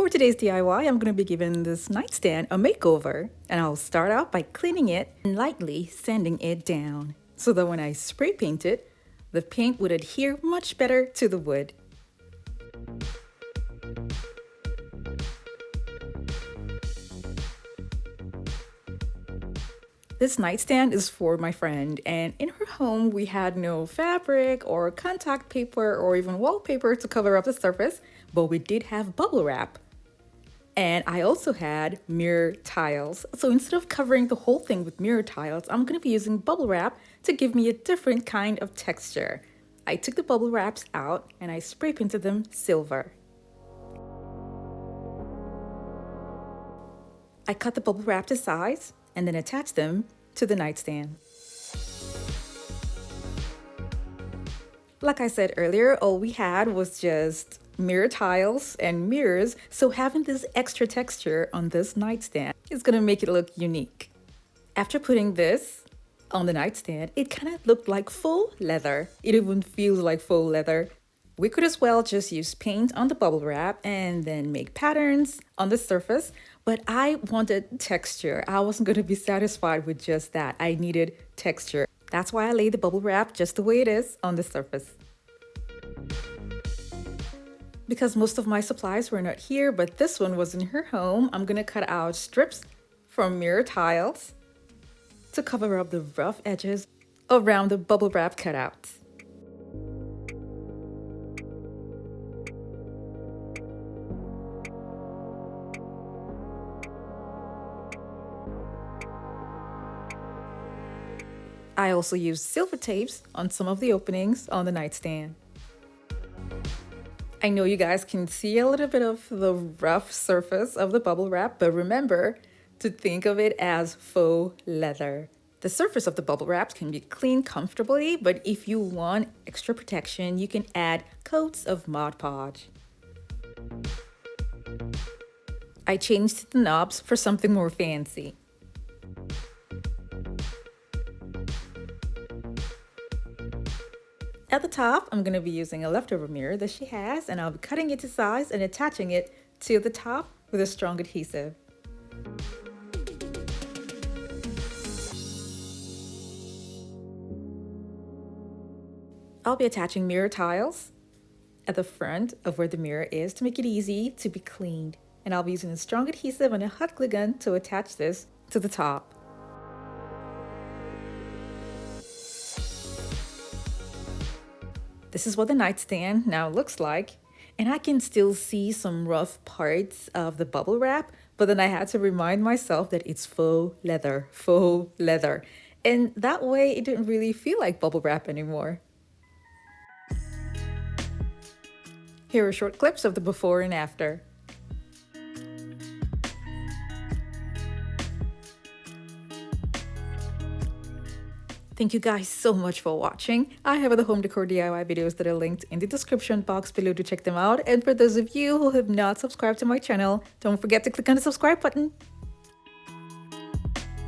For today's DIY, I'm going to be giving this nightstand a makeover, and I'll start out by cleaning it and lightly sanding it down so that when I spray paint it, the paint would adhere much better to the wood. This nightstand is for my friend, and in her home we had no fabric or contact paper or even wallpaper to cover up the surface, but we did have bubble wrap. And I also had mirror tiles. So instead of covering the whole thing with mirror tiles, I'm going to be using bubble wrap to give me a different kind of texture. I took the bubble wraps out and I spray painted them silver. I cut the bubble wrap to size and then attach them to the nightstand. Like I said earlier, all we had was just mirror tiles and mirrors, so having this extra texture on this nightstand is gonna make it look unique. After putting this on the nightstand, it kind of looked like faux leather. It even feels like faux leather. We could as well just use paint on the bubble wrap and then make patterns on the surface, but I wanted texture. I wasn't going to be satisfied with just that. I needed texture. That's why I laid the bubble wrap just the way it is on the surface. Because most of my supplies were not here, but this one was in her home, I'm going to cut out strips from mirror tiles to cover up the rough edges around the bubble wrap cutouts. I also used silver tapes on some of the openings on the nightstand. I know you guys can see a little bit of the rough surface of the bubble wrap, but remember to think of it as faux leather. The surface of the bubble wrap can be cleaned comfortably, but if you want extra protection, you can add coats of Mod Podge. I changed the knobs for something more fancy. At the top, I'm going to be using a leftover mirror that she has, and I'll be cutting it to size and attaching it to the top with a strong adhesive. I'll be attaching mirror tiles at the front of where the mirror is to make it easy to be cleaned. And I'll be using a strong adhesive and a hot glue gun to attach this to the top. This is what the nightstand now looks like, and I can still see some rough parts of the bubble wrap, but then I had to remind myself that it's faux leather, and that way it didn't really feel like bubble wrap anymore. Here are short clips of the before and after. Thank you guys so much for watching. I have other home decor DIY videos that are linked in the description box below to check them out. And for those of you who have not subscribed to my channel, don't forget to click on the subscribe button.